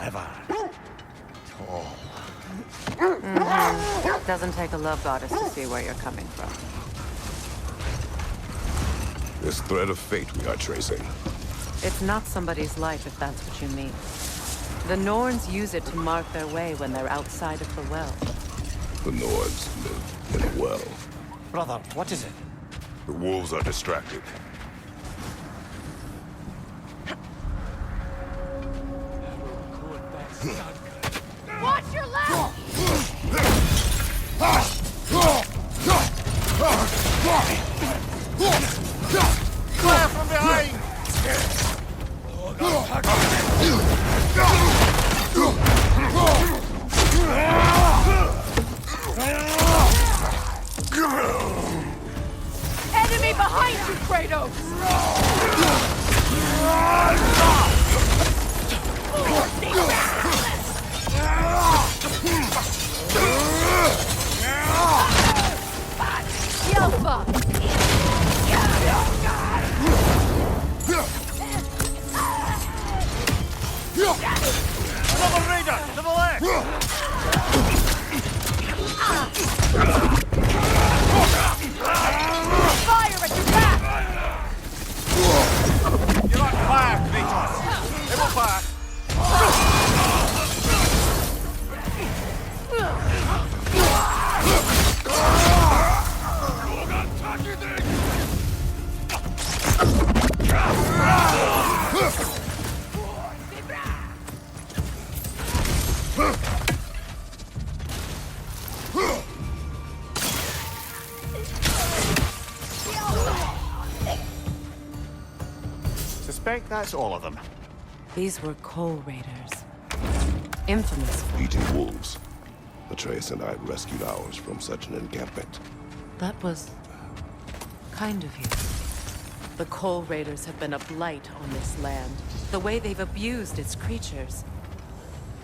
clever. Tall. Doesn't take a love goddess to see where you're coming from. This thread of fate we are tracing. It's not somebody's life, if that's what you mean. The Norns use it to mark their way when they're outside of the well. The Nords live in a well. Brother, what is it? The wolves are distracted. Watch your left! Fire from behind! Enemy behind you, Kratos! Yelpa! Another raider! To the left! Fire at your back! You're on fire, Kratos! Level back! Suspect that's all of them. These were coal raiders. Infamous for... Eating wolves. Atreus and I rescued ours from such an encampment. That was... kind of you. The coal raiders have been a blight on this land. The way they've abused its creatures.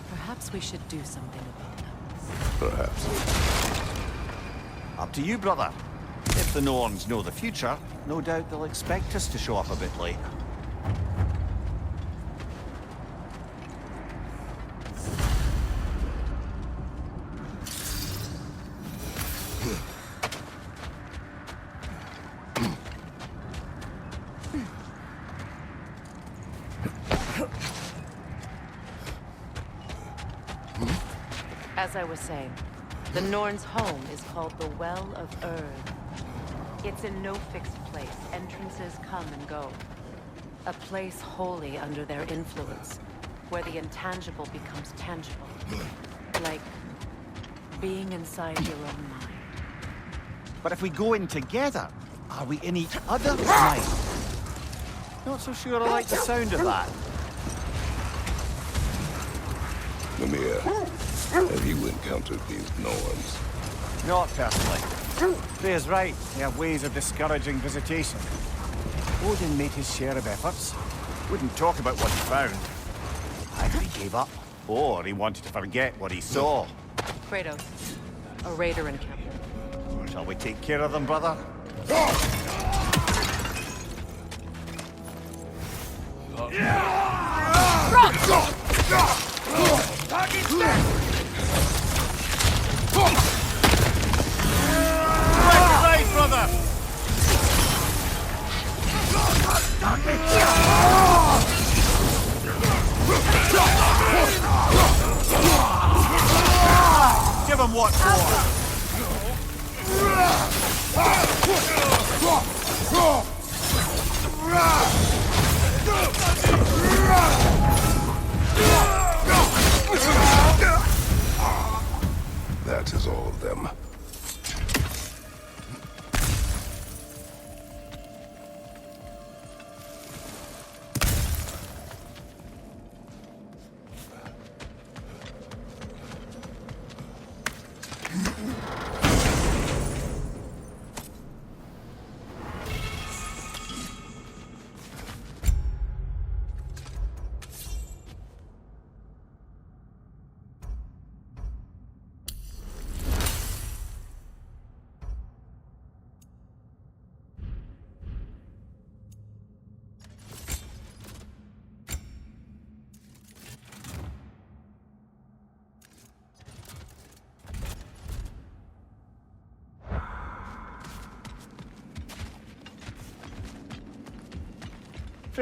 Perhaps we should do something about them. Perhaps. Up to you, brother. If the Norns know the future, no doubt they'll expect us to show up a bit late. As I was saying, the Norns' home is called the Well of Erd. It's in no fixed place. Entrances come and go. A place wholly under their influence, where the intangible becomes tangible. Like being inside your own mind. But if we go in together, are we in each other's mind? Not so sure I like the sound of that. Mimir, have you encountered these Norns? Not personally. Freya's right. They have ways of discouraging visitation. Odin made his share of efforts. Wouldn't talk about what he found. Either he gave up, or he wanted to forget what he saw. Kratos, a raider encampment. Shall we take care of them, brother? Right, brother! Give him what for! That is all of them.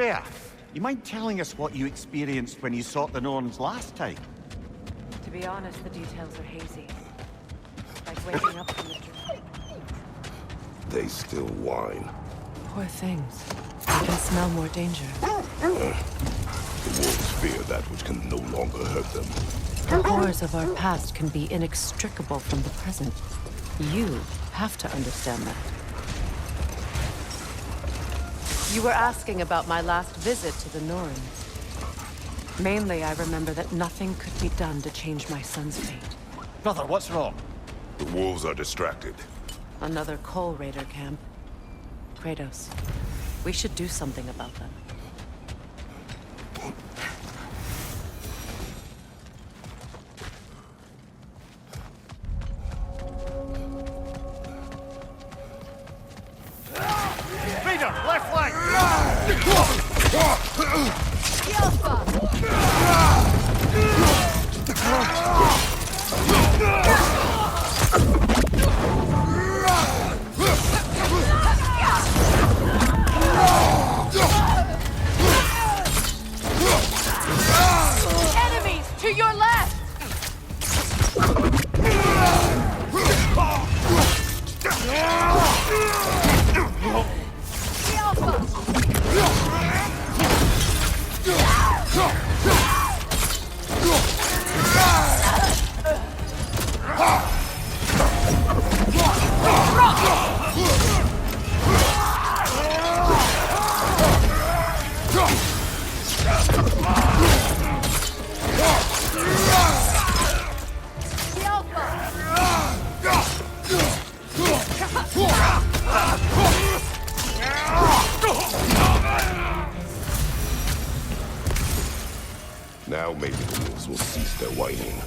Freya, you mind telling us what you experienced when you sought the Norns last time? To be honest, the details are hazy. Like waking up from a dream. They still whine. Poor things. They can smell more danger. The wolves fear that which can no longer hurt them. The horrors of our past can be inextricable from the present. You have to understand that. You were asking about my last visit to the Norns. Mainly, I remember that nothing could be done to change my son's fate. Brother, what's wrong? The wolves are distracted. Another Coal Raider camp. Kratos, we should do something about them. Raider, left flank! Enemies to your left! Now maybe the wolves will cease their whining.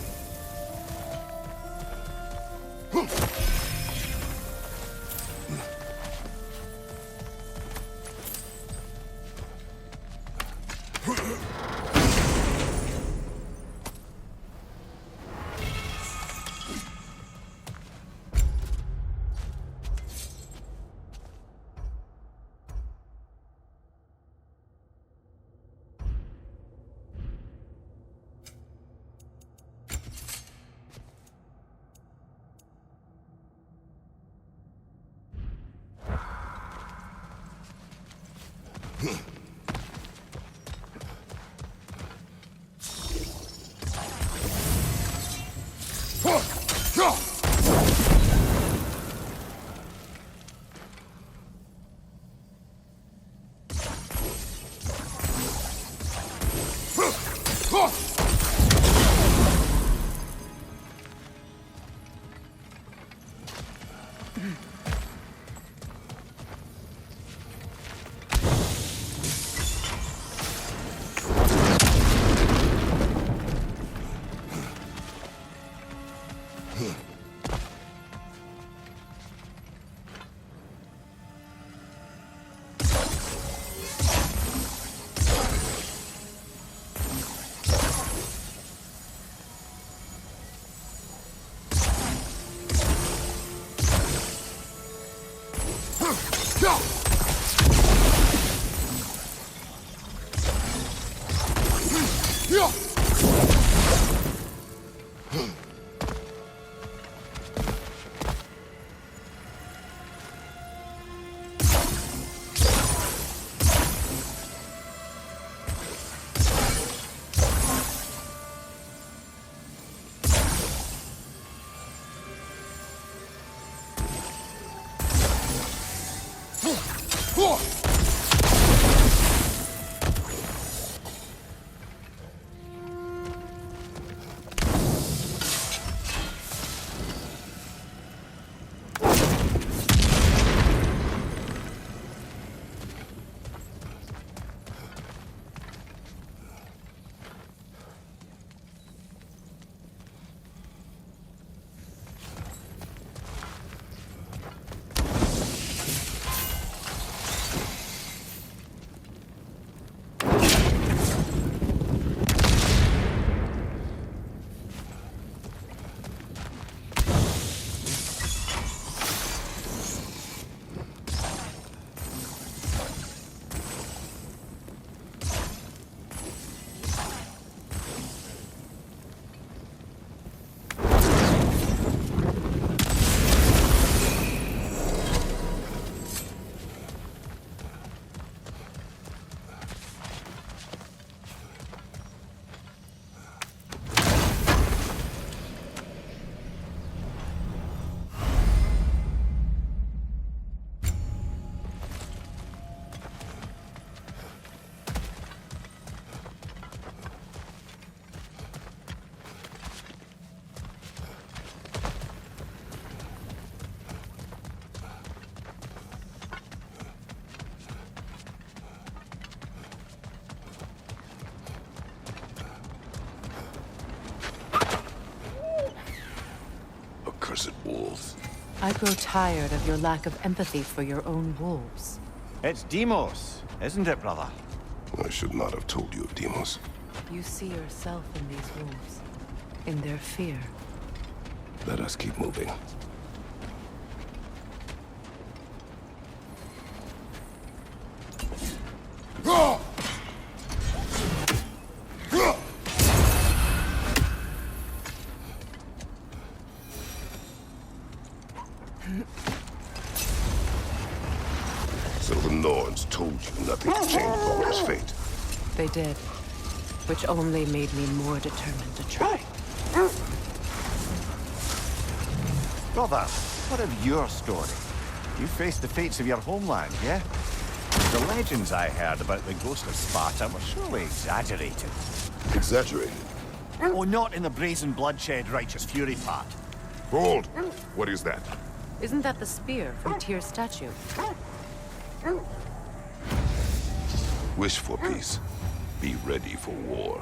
accursed wolves. I grow tired of your lack of empathy for your own wolves. It's Demos, isn't it, brother? I should not have told you of Demos. You see yourself in these wolves, in their fear. Let us keep moving. So the Norns told you nothing could change Balder's fate. They did, which only made me more determined to try. Brother, what of your story? You faced the fates of your homeland, yeah? The legends I heard about the ghost of Sparta were surely exaggerated. Exaggerated. Oh, not in the brazen bloodshed righteous fury part. Hold! What is that? Isn't that the spear from Tyr's statue? Wish for peace. Be ready for war.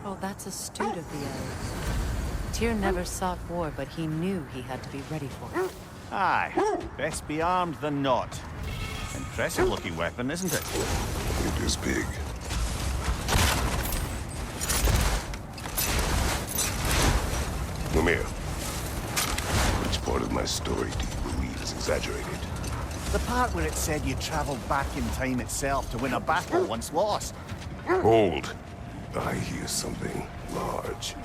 Oh, that's astute of the elves. Tyr never sought war, but he knew he had to be ready for it. Aye, best be armed than not. Impressive looking weapon, isn't it? It is big. Mimir, which part of my story do you believe is exaggerated? The part where it said you traveled back in time itself to win a battle once lost. Hold! I hear something large.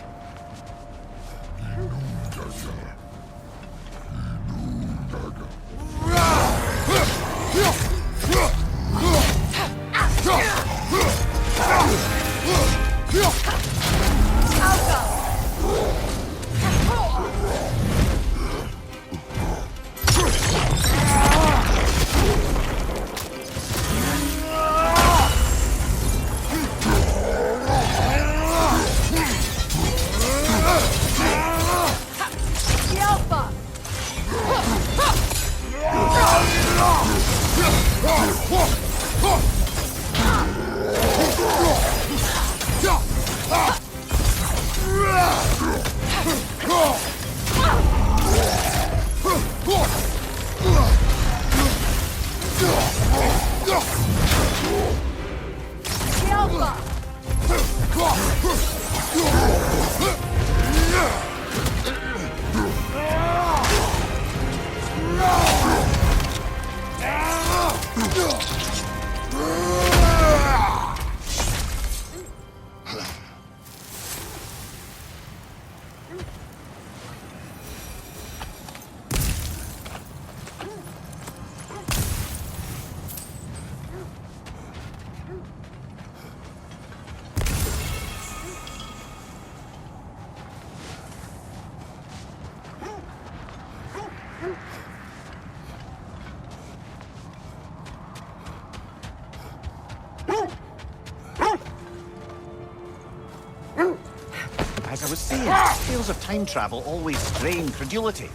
As I was saying, tales of time travel always strain credulity.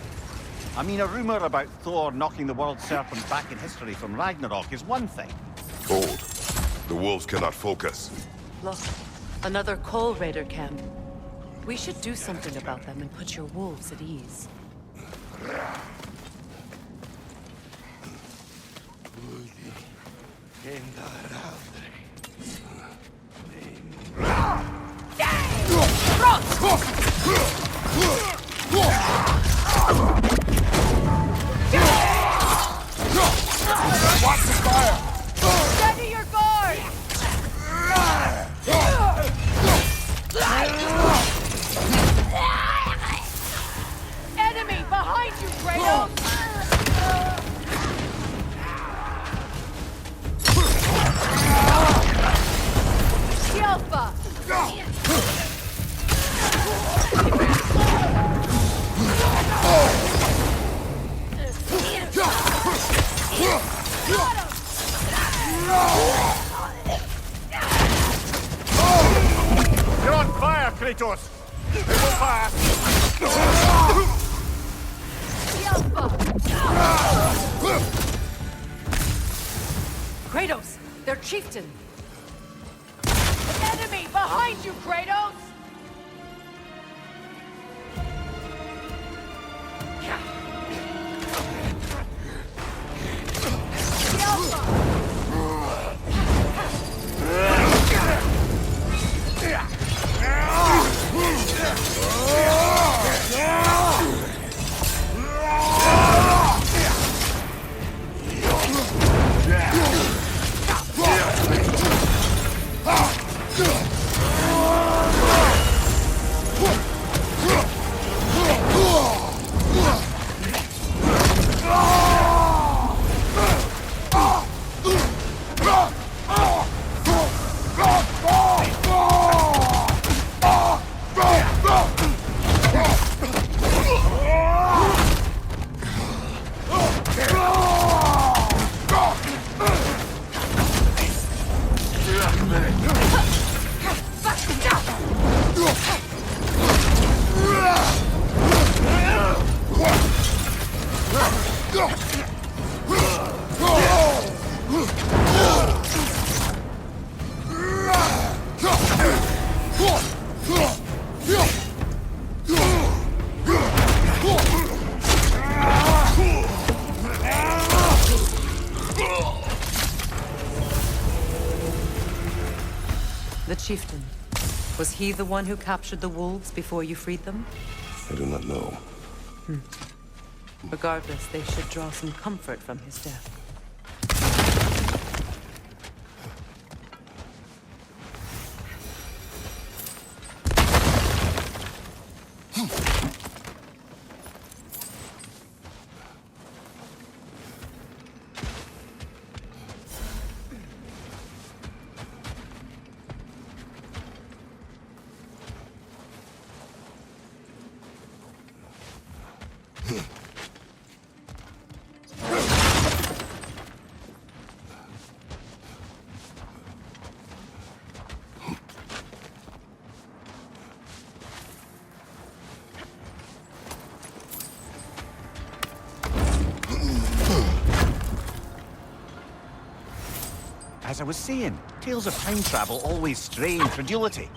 I mean, a rumor about Thor knocking the world serpent back in history from Ragnarok is one thing. Hold. The wolves cannot focus. Look, another Coal Raider camp. We should do something about them and put your wolves at ease. Watch the fire! Steady your guard! Enemy behind you, Kratos! Alpha! You're on fire, Kratos! It will pass! Kratos! Their chieftain! Enemy behind you, Kratos! he the one who captured the wolves before you freed them? I do not know. Regardless, they should draw some comfort from his death. As I was saying, tales of time travel always strain credulity.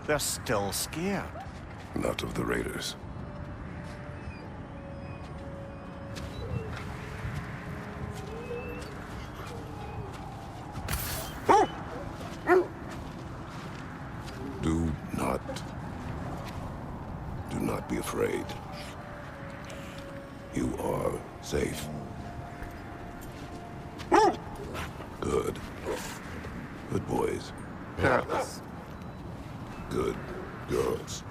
They're still scared. Not of the raiders. Do not be afraid. You are safe. Good. Good boys. Girls. Good girls.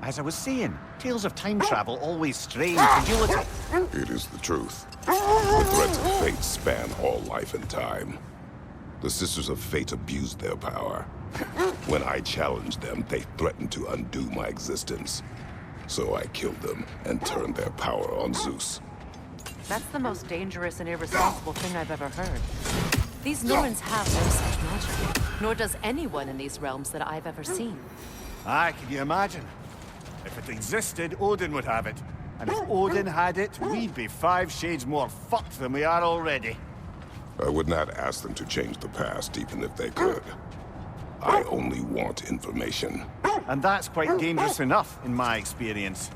As I was saying, tales of time travel always strain credulity. It is the truth. The threats of fate span all life and time. The Sisters of Fate abused their power. When I challenged them, they threatened to undo my existence. So I killed them and turned their power on Zeus. That's the most dangerous and irresponsible thing I've ever heard. These Norns have no such magic, nor does anyone in these realms that I've ever seen. Aye, can you imagine? If it existed, Odin would have it. And if Odin had it, we'd be 5 shades more fucked than we are already. I would not ask them to change the past, even if they could. I only want information. And that's quite dangerous enough, in my experience.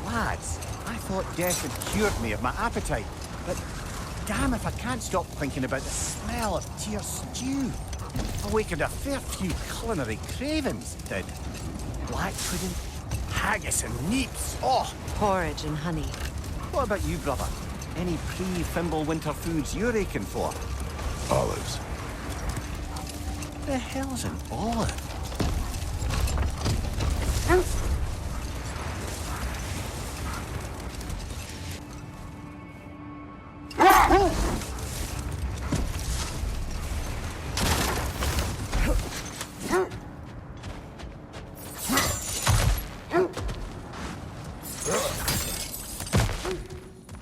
Lads, I thought death had cured me of my appetite, but damn if I can't stop thinking about the smell of Tyr stew. Awakened a fair few culinary cravings, did. Black pudding, haggis and neeps, oh! Porridge and honey. What about you, brother? Any pre-Fimble winter foods you're aching for? Olives. The hell's an olive?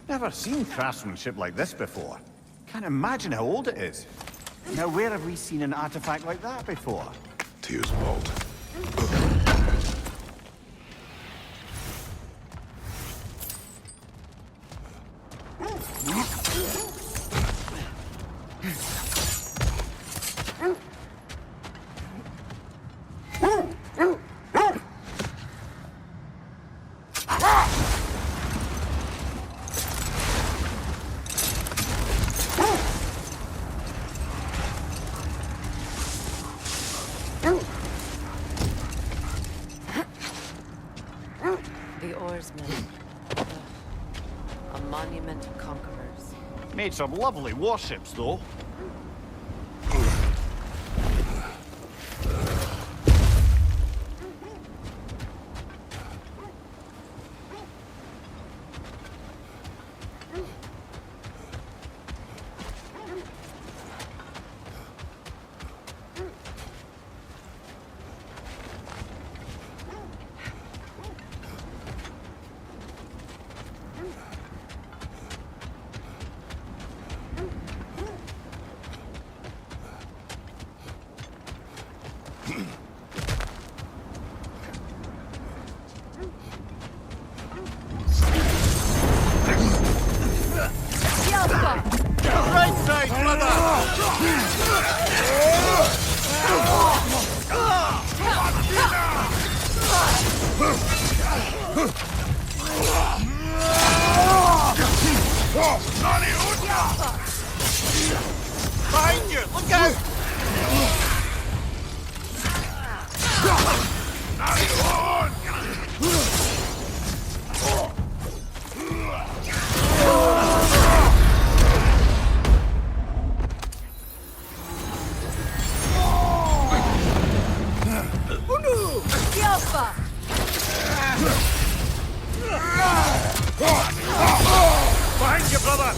Never seen craftsmanship like this before. Can't imagine how old it is. Now, where have we seen an artifact like that before? Tyr's vault. The oarsmen. A monument of conquerors. Made some lovely warships, though. my brother! Behind you! Look out! Alpha! Behind you, brother!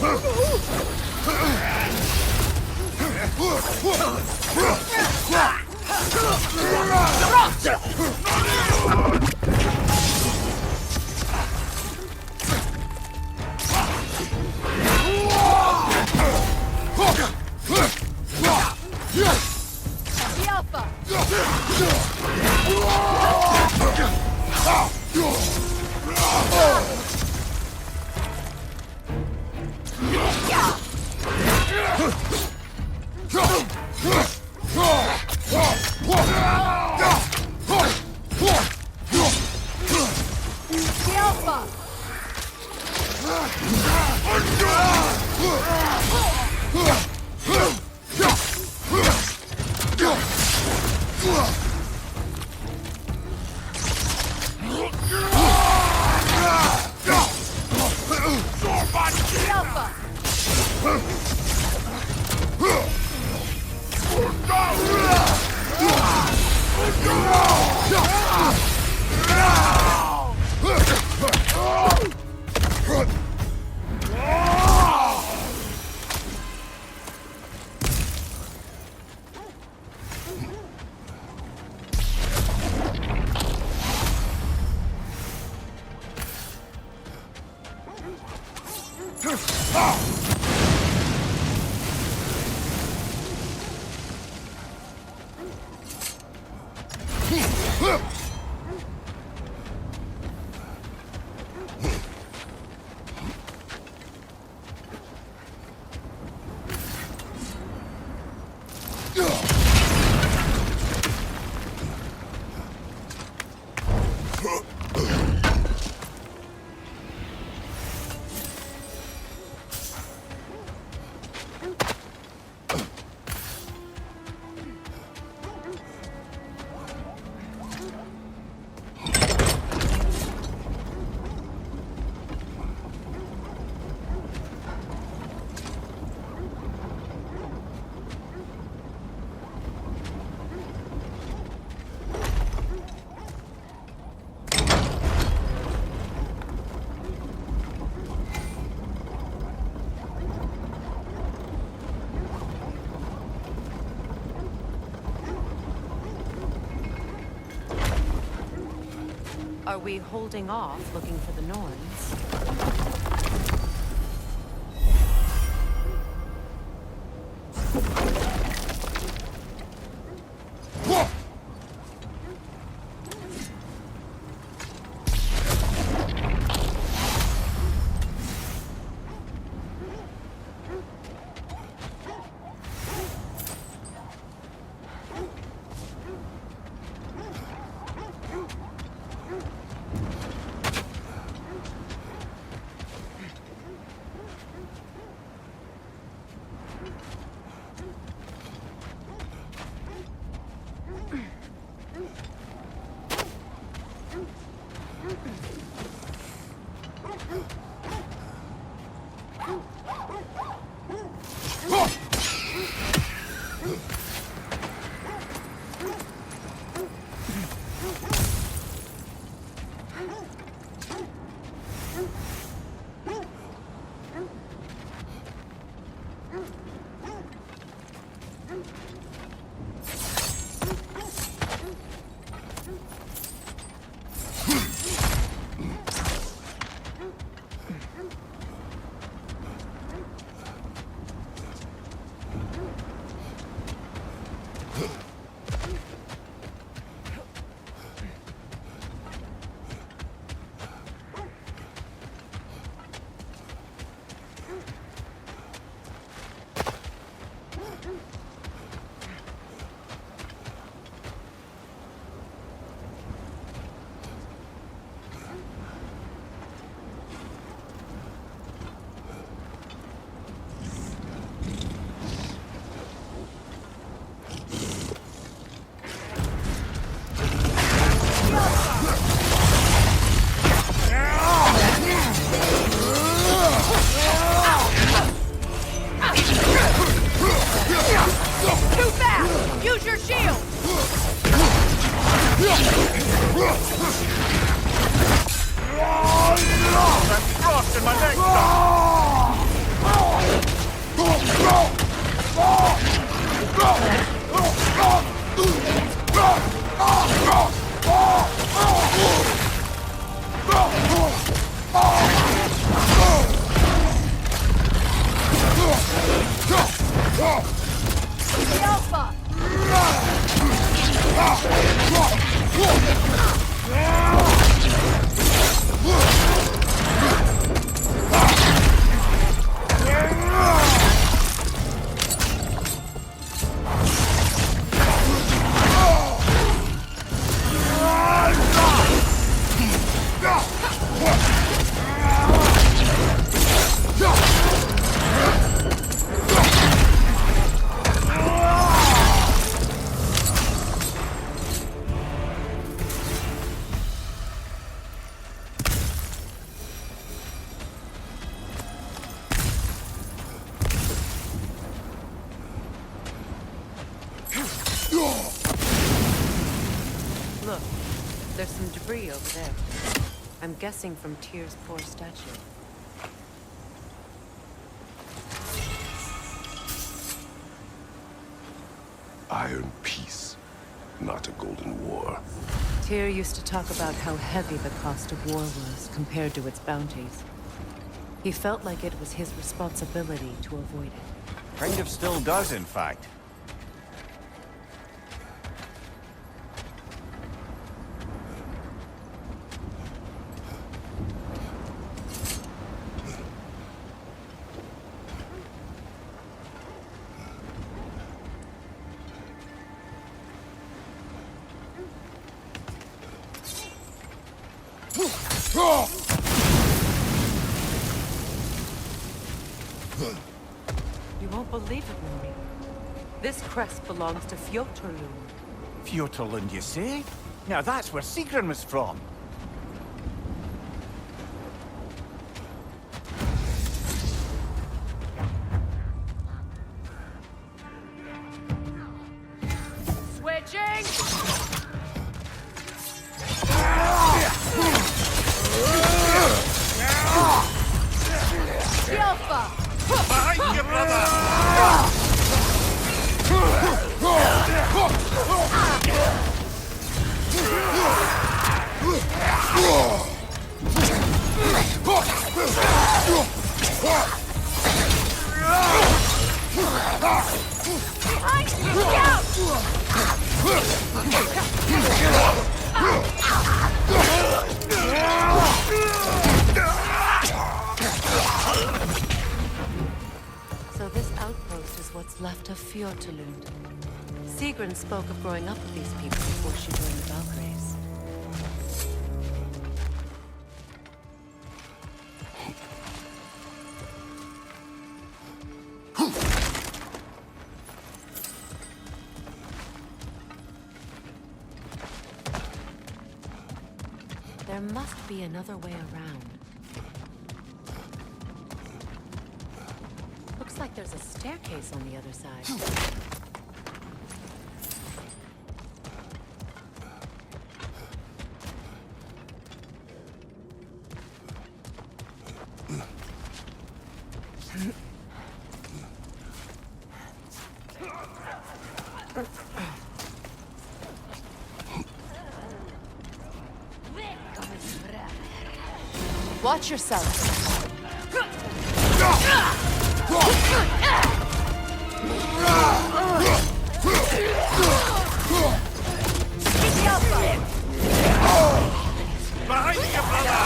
The Alpha! The Alpha! The Alpha! Are we holding off looking for the Norns? your shield! Frost in my neck! The Alpha! Look, there's some debris over there. I'm guessing from Tyr's poor statue. Iron peace, not a golden war. Tyr used to talk about how heavy the cost of war was compared to its bounties. He felt like it was his responsibility to avoid it. Kind of still does, in fact. You won't believe it, Mori. This crest belongs to Fjotorlund. Fjotorlund, you say? Now that's where Sigrun was from. Switching! The Alpha! Behind you, brother! Behind you! Scout! So this outpost is what's left of Fjotorlund. Sigrun spoke of growing up with these people before she joined the Valkyries. There must be another way around. Looks like there's a staircase on the other side. Watch yourself. Behind you, brother!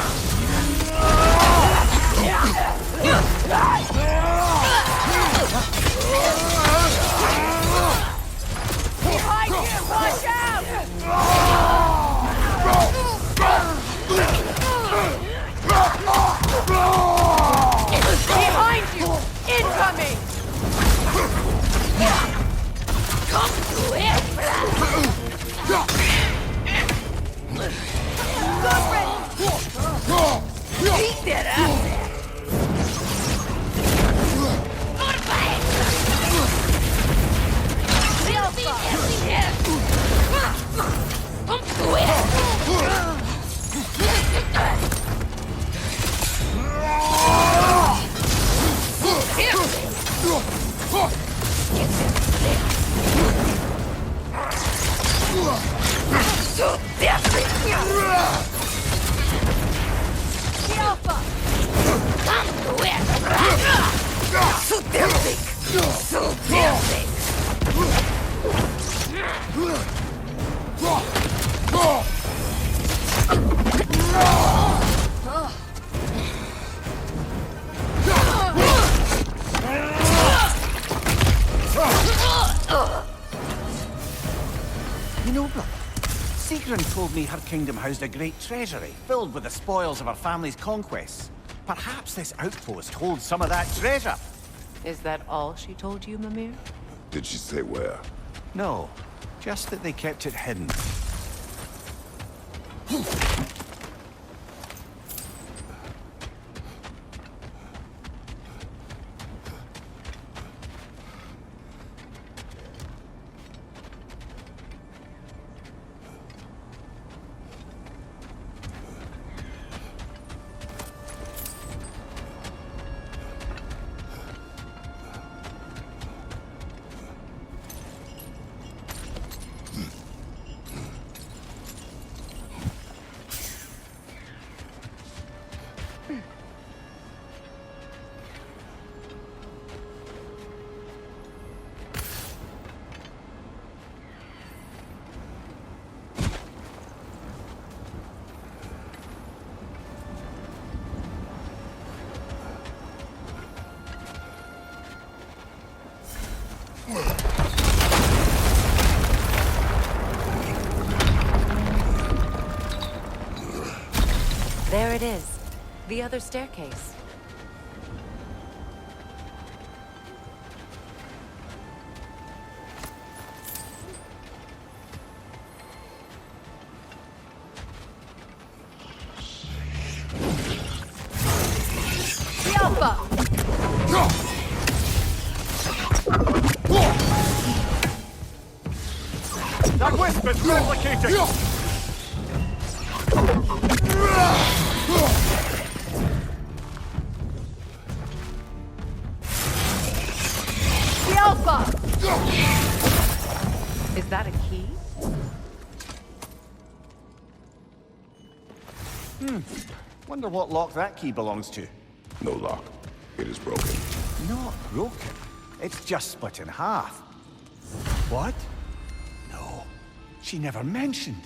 Behind you! Watch out! Behind you! Incoming! The Alpha! You know, brother, Sigrun told me her kingdom housed a great treasury filled with the spoils of her family's conquests. Perhaps this outpost holds some of that treasure. Is that all she told you, Mimir? Did she say where? No, just that they kept it hidden. There it is. The other staircase. The Alpha! That wisp is replicating! The Alpha! Is that a key? Wonder what lock that key belongs to. No lock. It is broken. Not broken. It's just split in half. What? No. She never mentioned.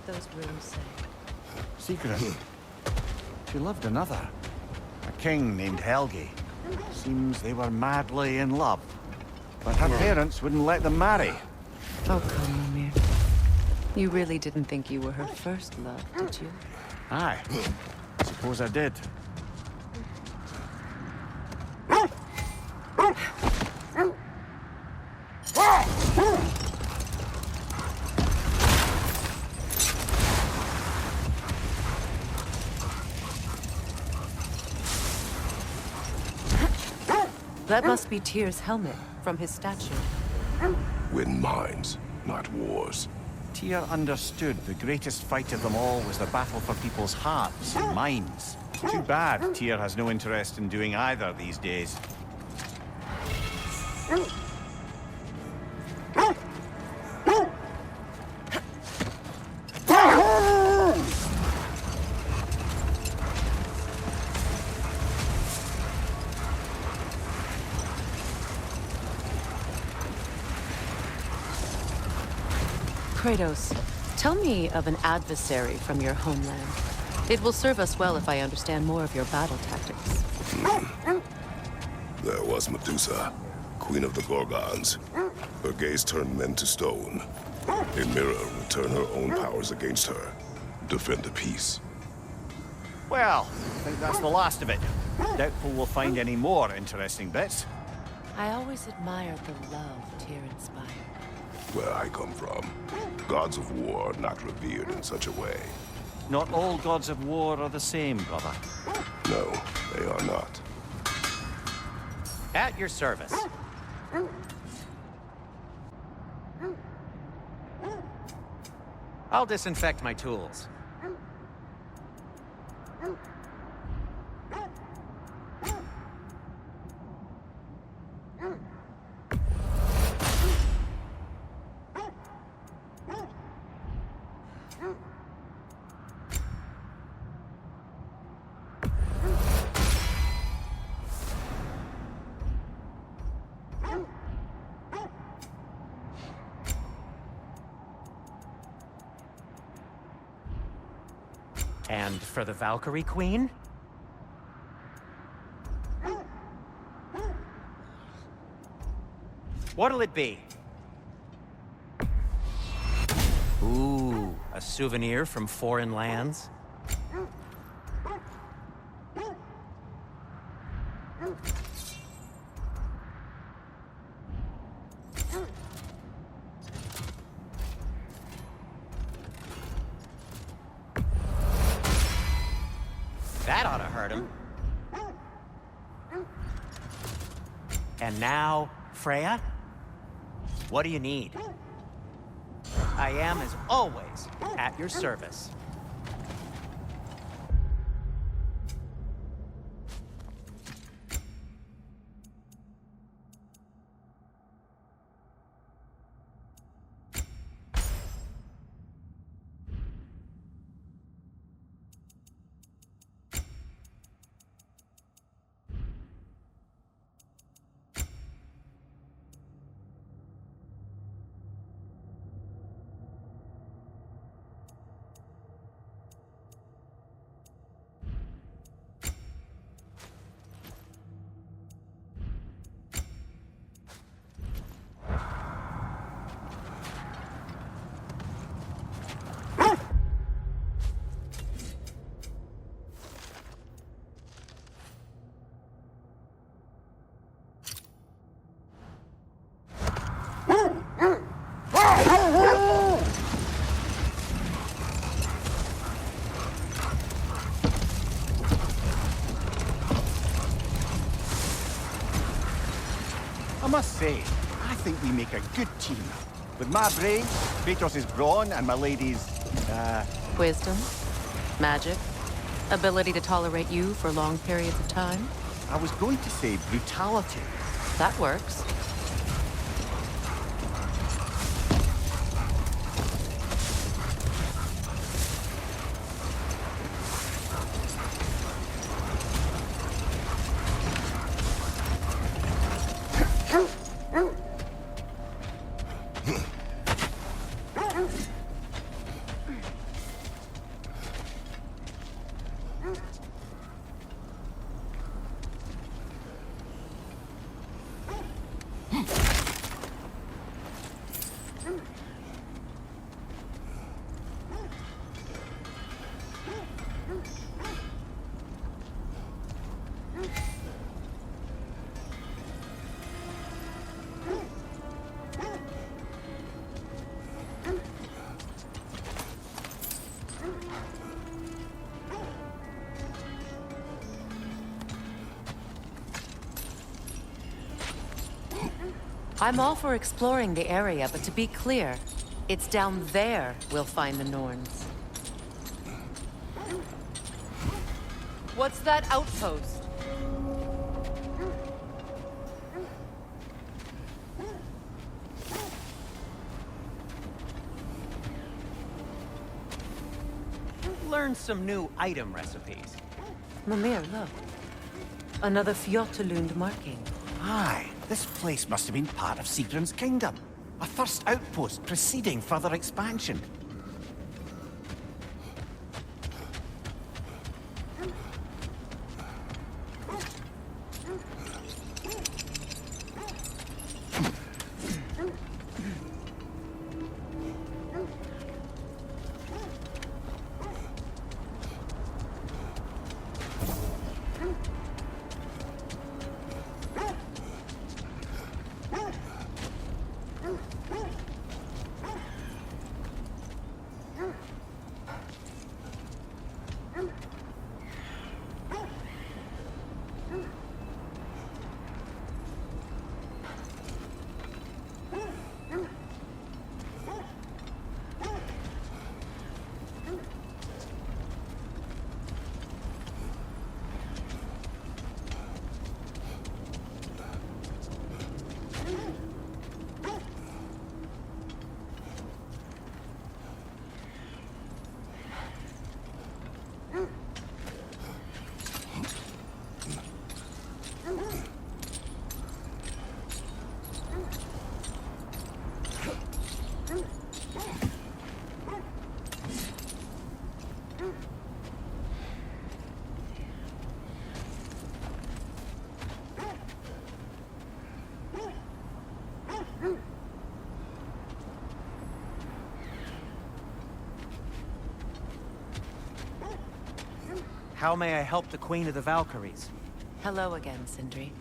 those runes say? Sigrun. She loved another. A king named Helgi. Seems they were madly in love. But her parents wouldn't let them marry. Oh, come, Mimir. You really didn't think you were her first love, did you? Aye. Suppose I did. That must be Tyr's helmet from his statue. Win minds, not wars. Tyr understood the greatest fight of them all was the battle for people's hearts and minds. Too bad Tyr has no interest in doing either these days. Kratos, tell me of an adversary from your homeland. It will serve us well if I understand more of your battle tactics. There was Medusa, queen of the Gorgons. Her gaze turned men to stone. A mirror would turn her own powers against her. Defend the peace. Well, I think that's the last of it. Doubtful we'll find any more interesting bits. I always admired the love Tyr inspired. Where I come from, gods of war are not revered in such a way. Not all gods of war are the same, brother. No, they are not. At your service. I'll disinfect my tools. And for the Valkyrie Queen? What'll it be? Ooh, a souvenir from foreign lands? That ought to hurt him. And now, Freya? What do you need? I am, as always, at your service. I must say, I think we make a good team. With my brain, Kratos' brawn, and my lady's, Wisdom, magic, ability to tolerate you for long periods of time. I was going to say brutality. That works. I'm all for exploring the area, but to be clear, it's down there we'll find the Norns. What's that outpost? Learn some new item recipes. Mimir, look. Another Fjotalund marking. Aye, this place must have been part of Sigrun's kingdom. A first outpost preceding further expansion. How may I help the Queen of the Valkyries? Hello again, Sindri.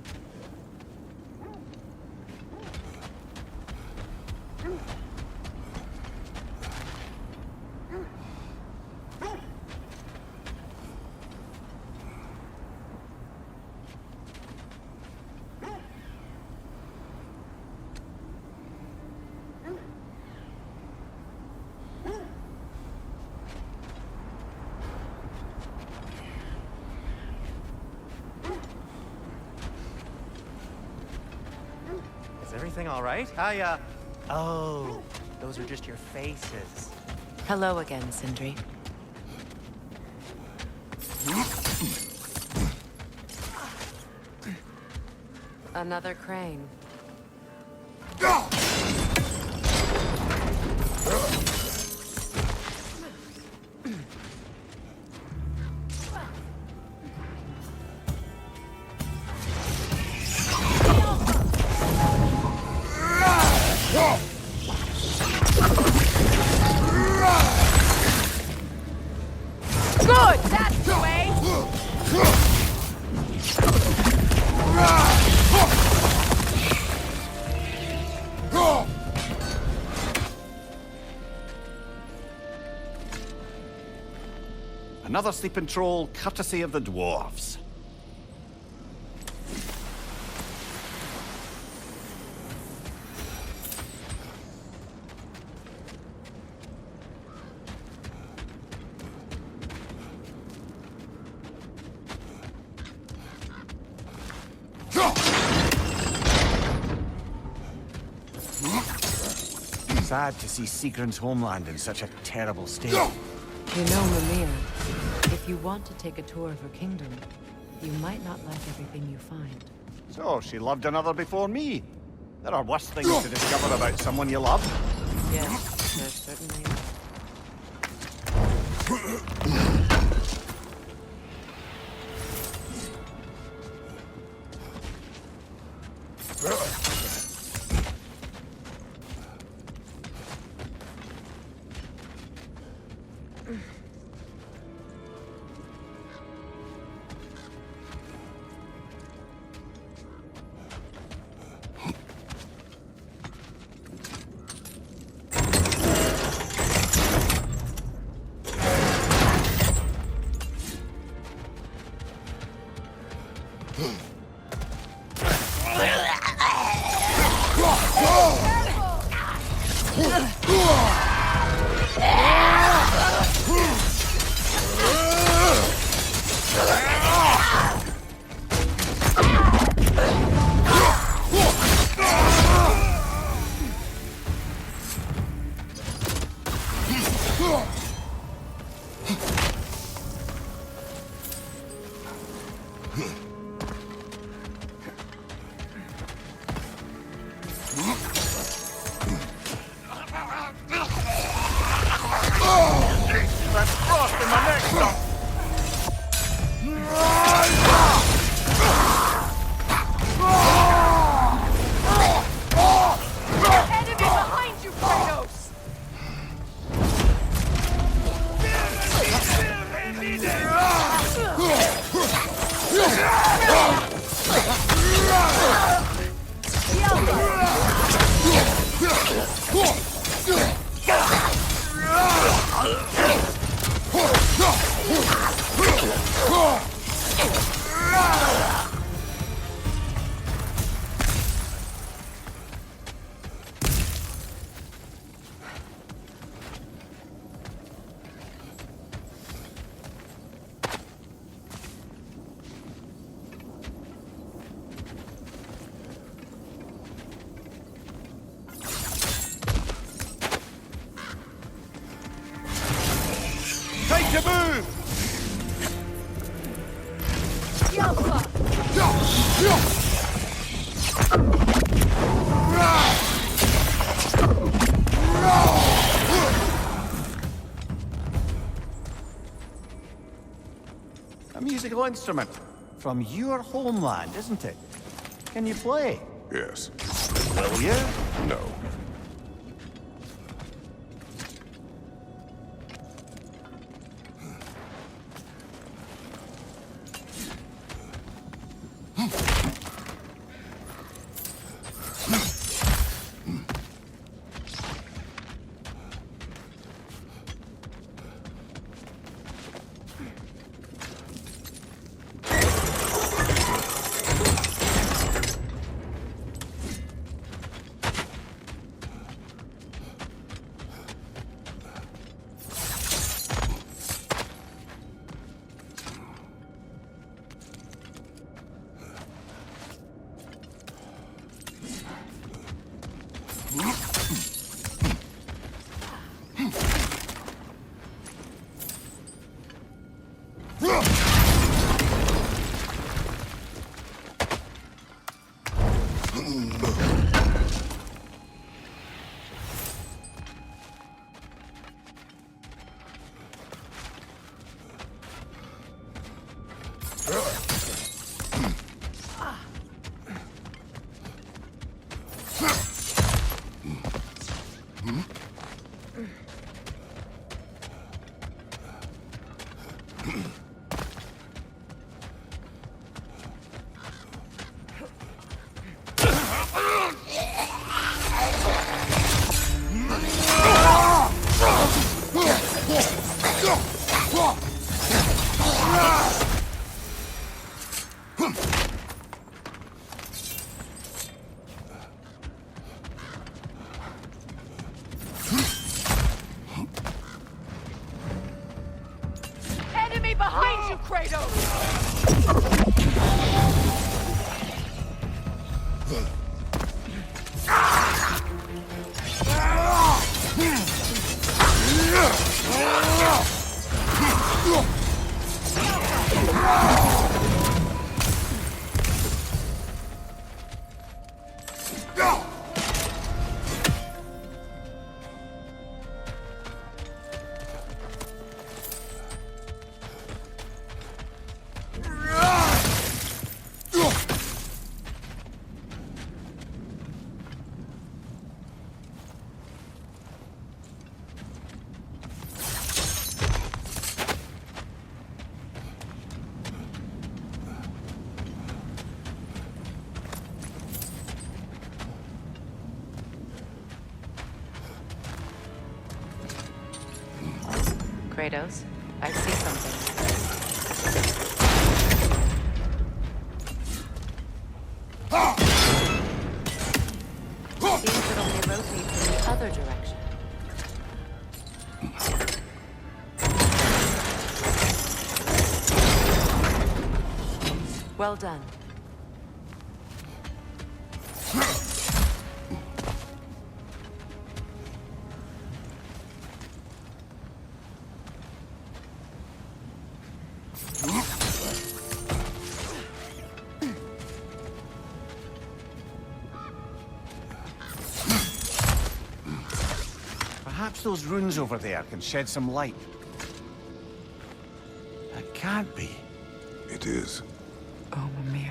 Is everything all right? Oh, those are just your faces. Hello again, Sindri. Another crane. Good! That's the way! Another sleeping troll, courtesy of the dwarves. Sad to see Sigrun's homeland in such a terrible state. You know, Mimir, if you want to take a tour of her kingdom, you might not like everything you find. So, she loved another before me. There are worse things to discover about someone you love. Yes, there certainly are. That's frost in my neck, Doc. Enemy behind you, Kratos! Time to move! A musical instrument from your homeland, isn't it? Can you play? Yes. Will you? No. Enemy behind you, Kratos! Kratos, I see something. other direction. Well done. Perhaps those runes over there can shed some light. It can't be. It is. Oh, Mimir.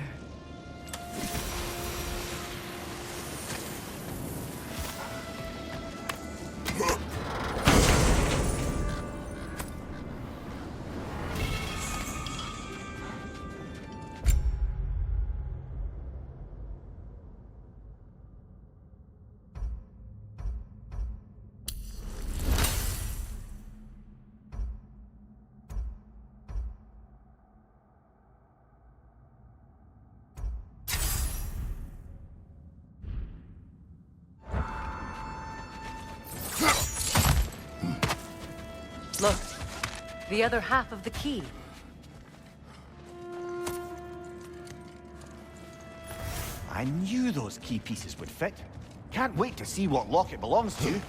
Look, the other half of the key. I knew those key pieces would fit. Can't wait to see what lock it belongs to.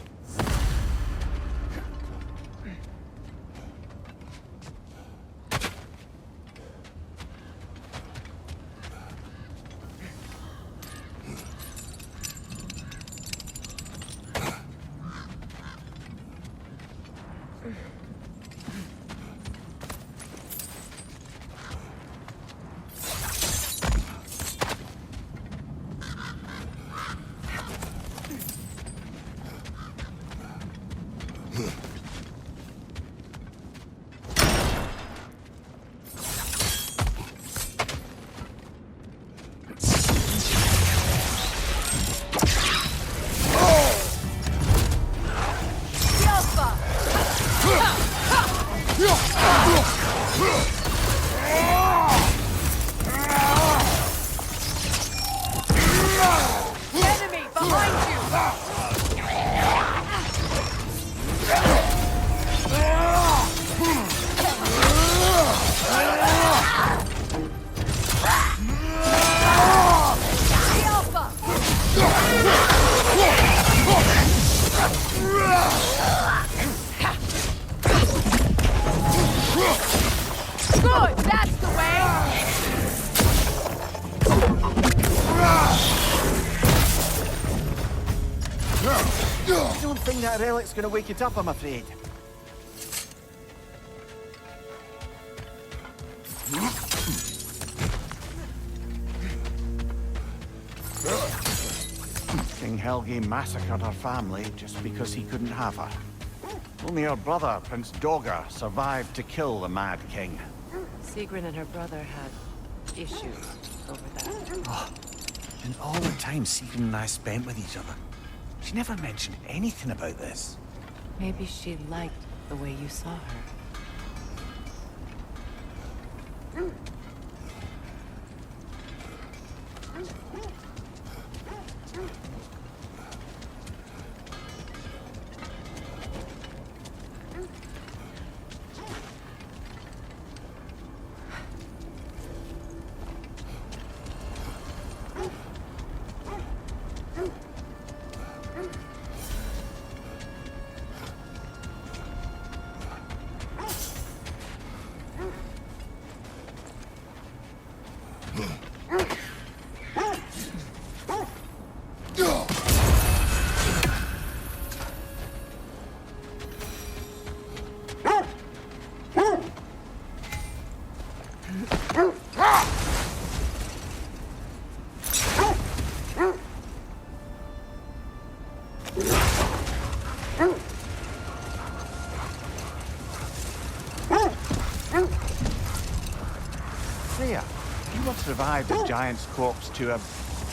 Enemy behind you! The Alpha! Good, that's the way! I don't think that relic's gonna wake it up, I'm afraid. King Helge massacred her family just because he couldn't have her. Only her brother, Prince Dogger, survived to kill the Mad King. Sigrun and her brother had issues over that. And all the time Sigrun and I spent with each other, she never mentioned anything about this. Maybe she liked the way you saw her. Freya, if you once revived a giant's corpse to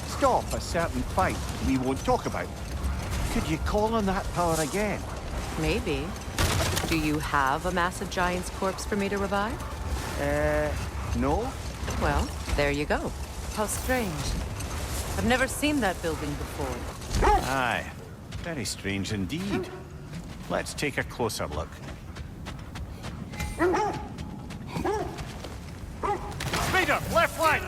stop a certain fight we won't talk about, could you call on that power again? Maybe. Do you have a massive giant's corpse for me to revive? No? Well, there you go. How strange. I've never seen that building before. Aye. Very strange indeed. Let's take a closer look. Speeder, left flank!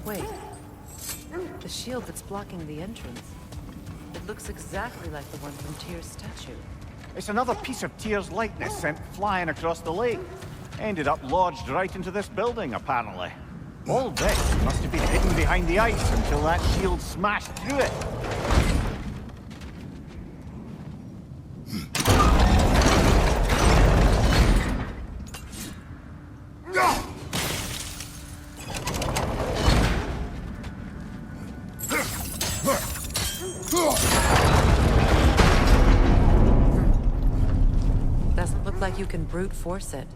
Wait. The shield that's blocking the entrance. It looks exactly like the one from Tyr's statue. It's another piece of Tyr's likeness sent flying across the lake. Ended up lodged right into this building, apparently. All this must have been hidden behind the ice until that shield smashed through it. Doesn't look like you can brute force it.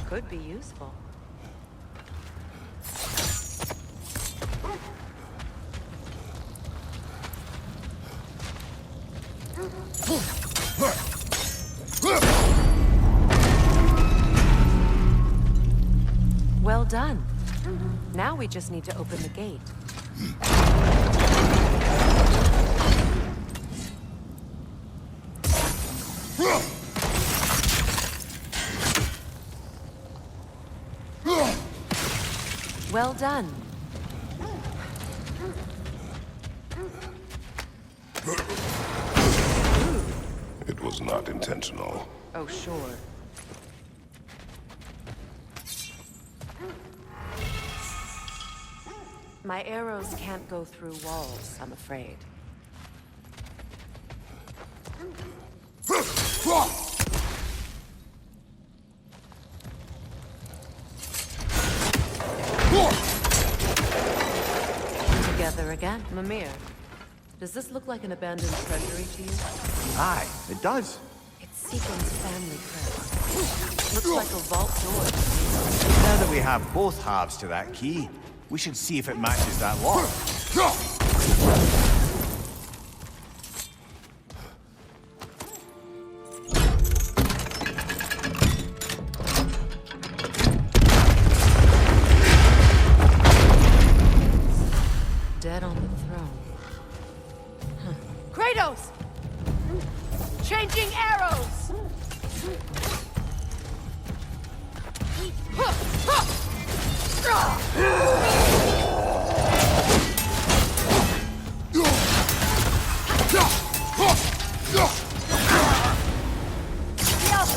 Could be useful. Well done. Now we just need to open the gate. Well done. It was not intentional. Oh, sure. My arrows can't go through walls, I'm afraid. Together again. Mimir, does this look like an abandoned treasury to you? Aye, it does. It's Sigrun'un family crest. Looks like a vault door. Now that we have both halves to that key, we should see if it matches that lock. Dead on the throne. Kratos! Changing arrows! The Alpha!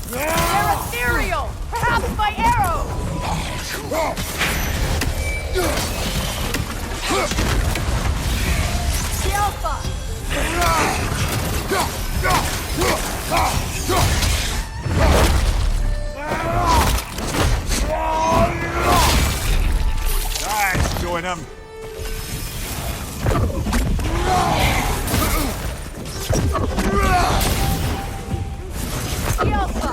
They're ethereal! Perhaps by arrows! The Alpha! That's showing him. The Alpha!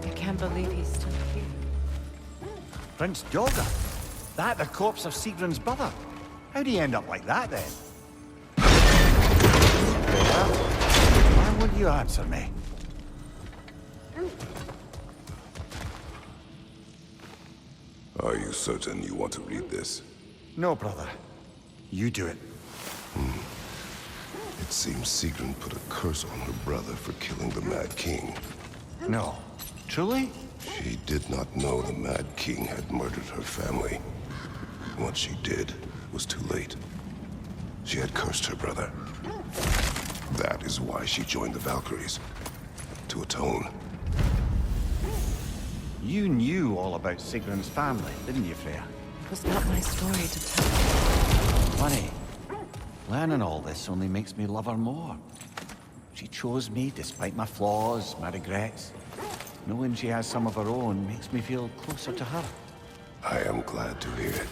I can't believe he's still here. Prince Dolga. That the corpse of Sigrun's brother. How'd he end up like that then? Well, why won't you answer me? Are you certain you want to read this? No, brother. You do it. It seems Sigrun put a curse on her brother for killing the Mad King. No. Truly? She did not know the Mad King had murdered her family. Once she did, it was too late. She had cursed her brother. That is why she joined the Valkyries. To atone. You knew all about Sigrun's family, didn't you, Freya? It was not my story to tell. Funny. Learning all this only makes me love her more. She chose me despite my flaws, my regrets. Knowing she has some of her own makes me feel closer to her. I am glad to hear it.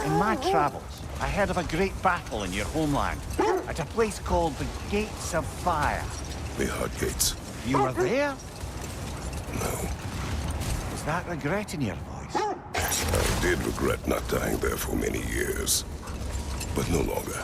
In my travels, I heard of a great battle in your homeland, at a place called the Gates of Fire. The Hut Gates. You were there? No. Is that regret in your voice? I did regret not dying there for many years, but no longer.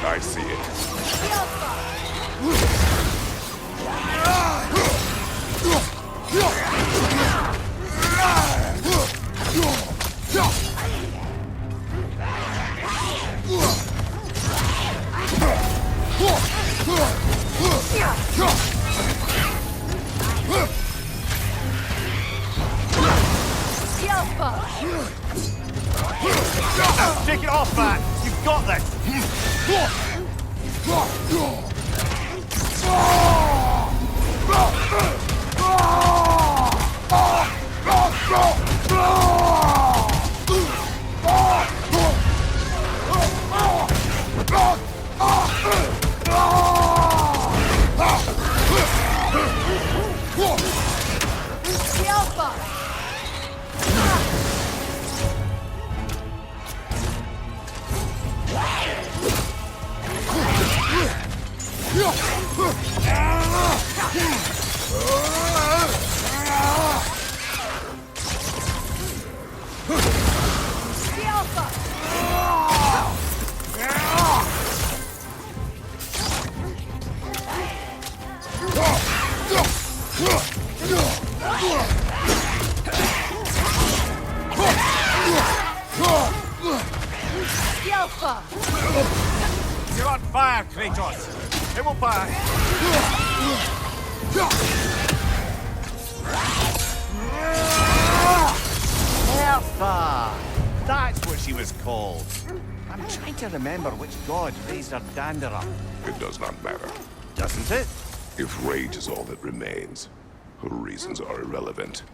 I see it. Take it off, man! You've got this! The Alpha! The Alpha! The Alpha! You're on fire, Kratos! It will back! Bertha! That's what she was called. I'm trying to remember which god raised her dander up. It does not matter. Doesn't it? If rage is all that remains, her reasons are irrelevant.